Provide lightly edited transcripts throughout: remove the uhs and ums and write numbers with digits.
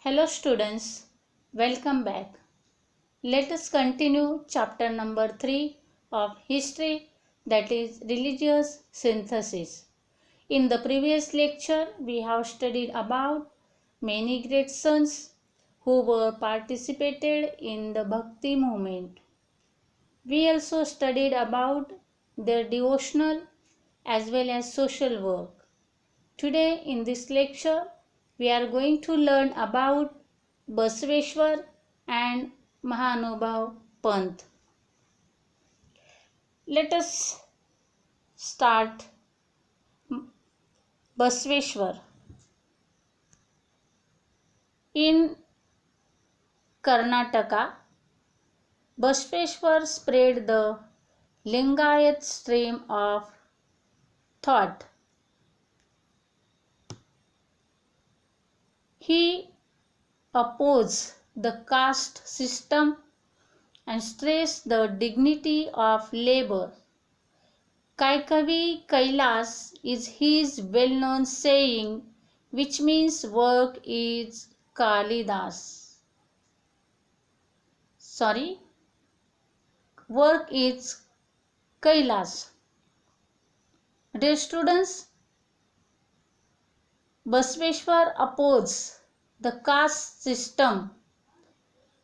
Hello students, welcome back. Let us continue chapter number 3 of history, that is religious synthesis. In the previous lecture we have studied about many great saints who were participated in the Bhakti movement. We also studied about their devotional as well as social work. Today in this lecture we are going to learn about Basaveshwar and Mahanubhav Pant. Let us start. Basaveshwar. In Karnataka, Basaveshwar spread the Lingayat stream of thought. He opposed the caste system and stressed the dignity of labor. Kaikavi Kailas is his well-known saying, which means work is Kalidas. Work is Kailas. Dear students, Basaveshwar opposed the caste system.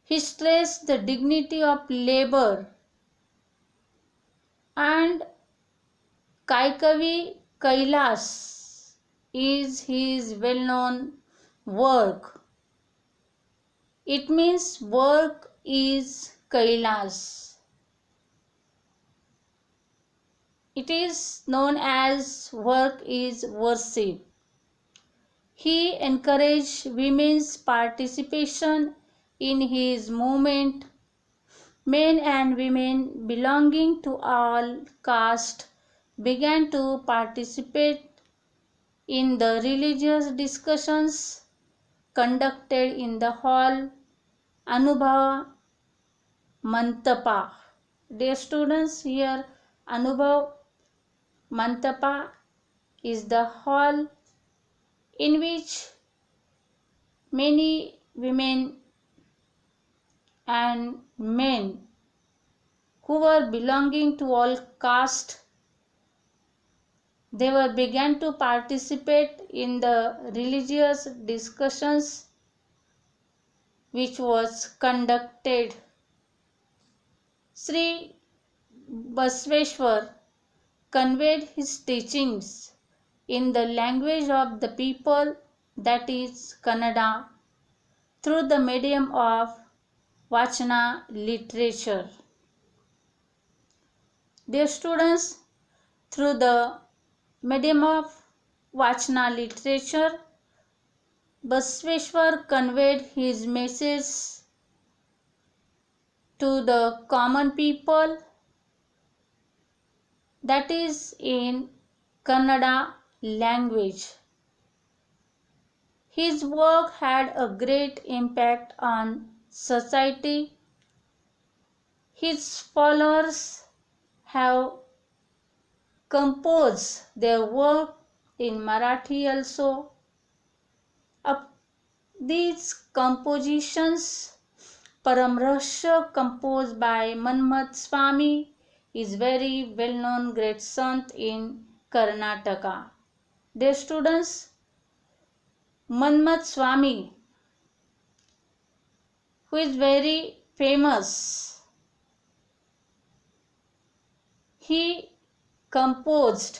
He stressed the dignity of labor and Kaikavi Kailas is his well-known work. It means work is Kailas. It is known as work is worship. He encouraged women's participation in his movement. Men and women belonging to all castes began to participate in the religious discussions conducted in the hall Anubhava Mantapa. Dear students, here Anubhav Mantapa is the hall in which many women and men who were belonging to all castes, they were began to participate in the religious discussions which was conducted. Sri Basaveshwar conveyed his teachings in the language of the people, that is Kannada, through the medium of Vachana literature. Dear students, through the medium of Vachana literature, Basaveshwar conveyed his message to the common people, that is in Kannada language. His work had a great impact on society. His followers have composed their work in Marathi also. These compositions, Paramrahasya composed by Manmat Swami is very well known great sant in Karnataka. Dear students, Manmat Swami, who is very famous, he composed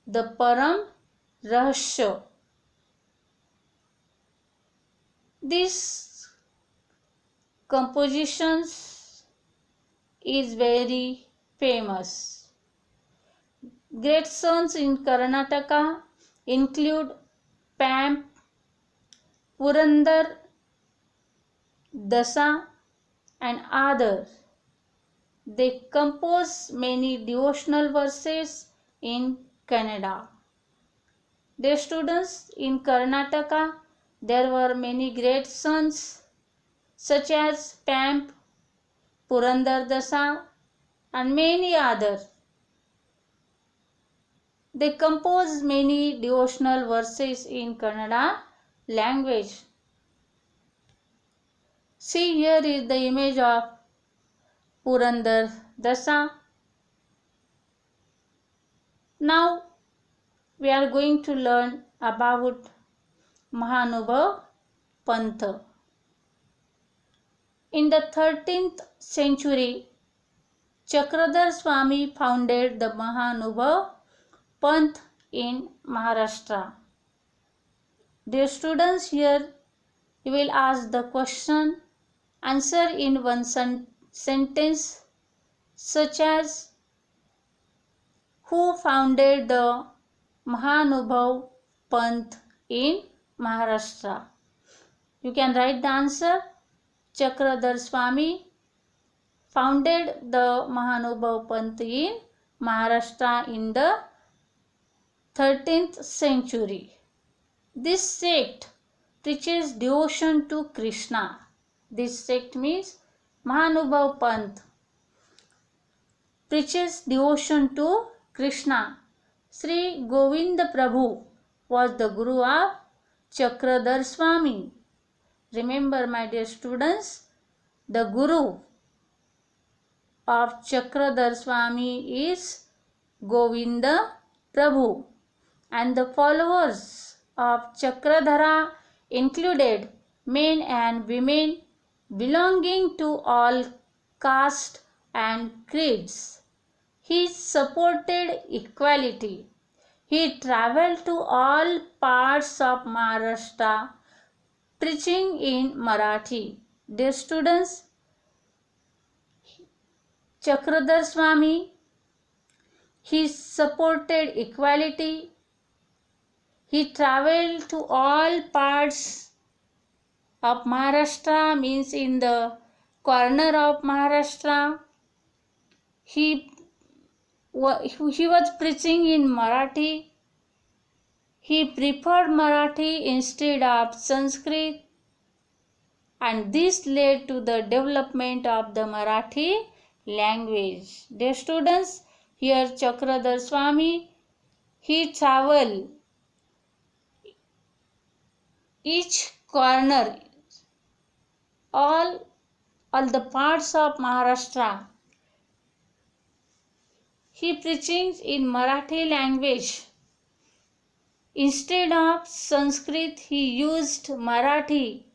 the Param Rahasya. This compositions is very famous. Great sons in Karnataka include Pamp, Purandar Dasa and others. They compose many devotional verses in Kannada. Dear students, in Karnataka there were many great sons such as Pamp, Purandar Dasa and many others. They composed many devotional verses in Kannada language. See, here is the image of Purandar Dasa. Now we are going to learn about Mahanubhav Pantha. In the 13th century, Chakradhar Swami founded the Mahanubhav Panth in Maharashtra. Dear students, here you will ask the question, answer in one sentence, such as who founded the Mahanubhav Panth in Maharashtra? You can write the answer. Chakradhar Swami founded the Mahanubhav Panth in Maharashtra in the 13th century. This sect preaches devotion to Krishna. This sect means Mahanubhav Panth preaches devotion to Krishna. Sri Govinda Prabhu was the Guru of Chakradhar Swami. Remember, my dear students, the Guru of Chakradhar Swami is Govinda Prabhu, and the followers of Chakradhara included men and women belonging to all castes and creeds. He supported equality. He traveled to all parts of Maharashtra preaching in Marathi. Dear students, Chakradhar Swami, he supported equality. He traveled to all parts of Maharashtra, means in the corner of Maharashtra. He was preaching in Marathi. He preferred Marathi instead of Sanskrit, and this led to the development of the Marathi language. Dear students, here Chakradhar Swami, he traveled each corner, all the parts of Maharashtra. He preaching in Marathi language. Instead of Sanskrit, he used Marathi,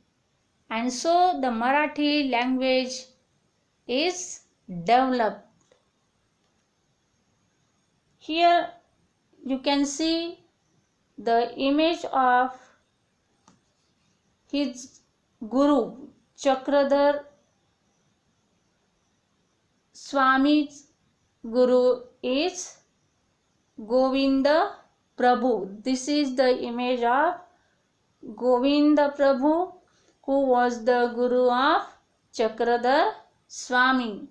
and so the Marathi language is developed. Here you can see the image of his Guru Chakradhar Swami's Guru is Govinda Prabhu. This is the image of Govinda Prabhu, who was the Guru of Chakradhar Swami.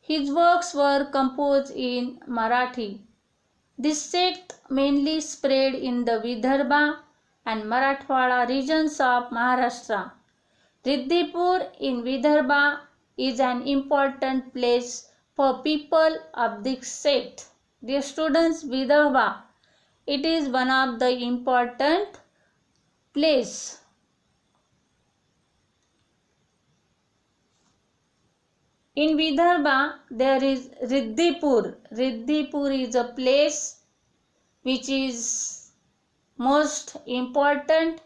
His works were composed in Marathi. This sect mainly spread in the Vidarbha and Marathwada regions of Maharashtra. Riddhipur in Vidarbha is an important place for people of this sect. Dear students, Vidarbha, it is one of the important place. In Vidarbha, there is Riddhipur. Riddhipur is a place which is most important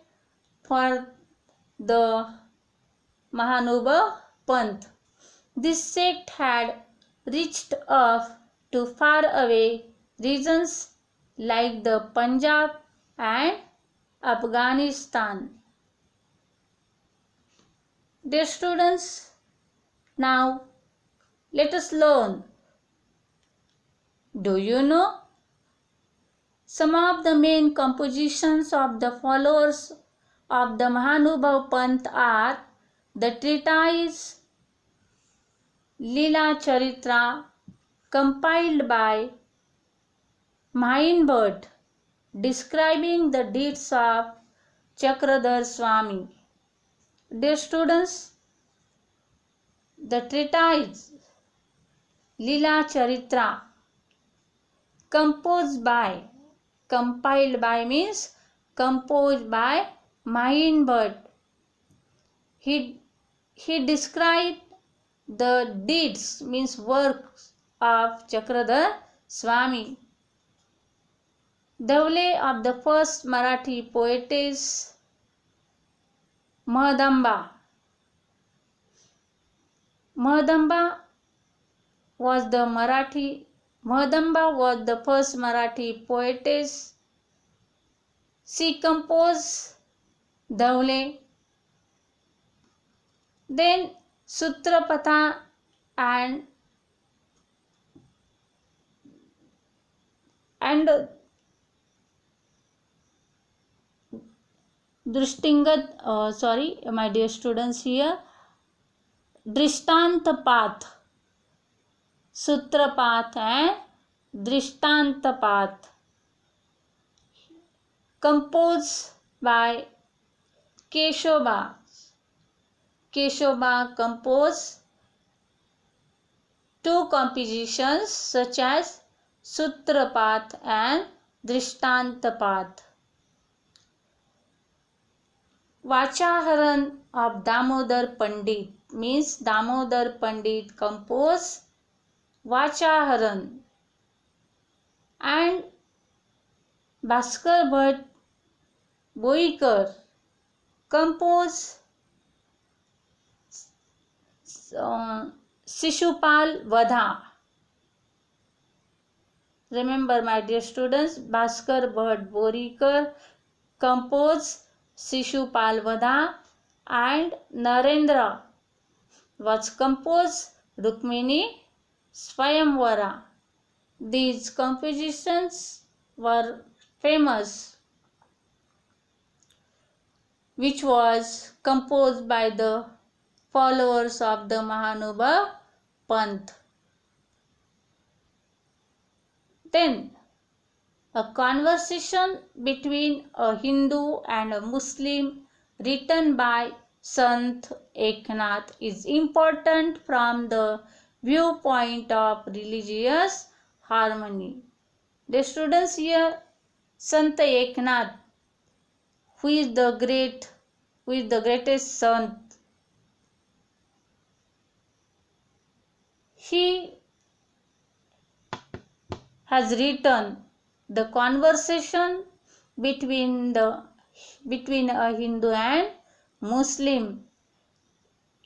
for the Mahanubhav Panth. This sect had reached up to far away regions like the Punjab and Afghanistan. Dear students, now let us learn. Do you know? Some of the main compositions of the followers of the Mahanubhav Panth are the treatise Leela Charitra, compiled by Mahin Bhatt, describing the deeds of Chakradhar Swami. Dear students, the treatise Leela Charitra, compiled by means composed by Mahin Bhatt. He described the deeds means works of Chakradhar Swami. Dhavle of the first Marathi poetess Mahadamba. Mahadamba was the first Marathi poetess. She composed Dhavle. Then Sutrapatha and Drishtingat, my dear students here, Drishtantapath, Sutrapath and Drishtantapath, composed by Keshobha. Keshobha composed two compositions such as Sutrapath and Drishtantapath. Vachaharan of Damodar Pandit means Damodar Pandit composed Vachaharan, and Bhaskar Bhatt Boikar composed Shishupal Vadha. Remember, my dear students, Bhaskar Bhatt Boikar composed Shishupal Vadha, and Narendra was composed Rukmini Swayamvara. These compositions were famous, which was composed by the followers of the Mahanubhav Panth. Then, a conversation between a Hindu and a Muslim written by Sant Eknath is important from the viewpoint of religious harmony. The students here, Sant Eknath, who is the greatest Sant, he has written the conversation between a Hindu and Muslim.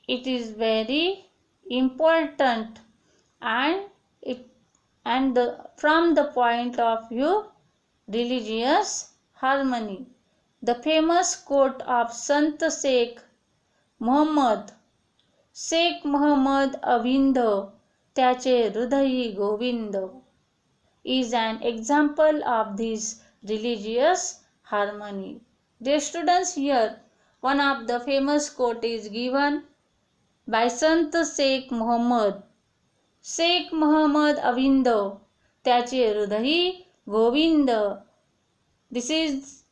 It is very important, and from the point of view religious harmony. The famous quote of Sant Sheikh Muhammad अविंद त्याचे हृदयी Govind is an example of this religious harmony. Dear students, here one of the famous quote is given by Sant Sheikh Muhammad अविंद त्याचे हृदयी Govind. This is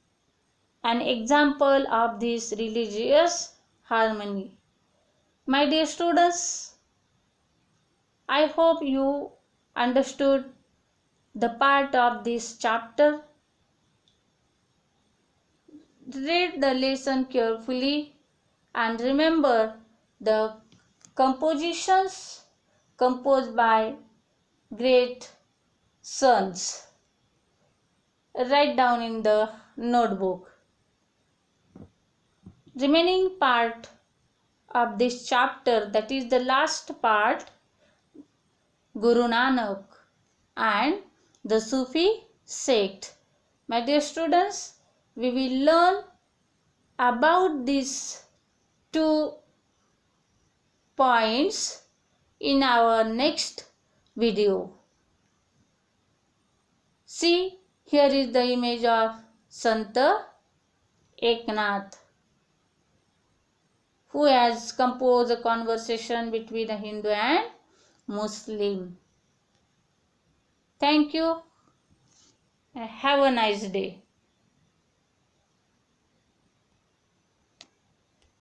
an example of this religious harmony. My dear students, I hope you understood the part of this chapter. Read the lesson carefully and remember the compositions composed by great sons. Write down in the notebook. Remaining part of this chapter, that is the last part, Guru Nanak and the Sufi sect. My dear students, we will learn about these 2 points in our next video. See, here is the image of Sant Eknath, who has composed a conversation between a Hindu and Muslim. Thank you and have a nice day.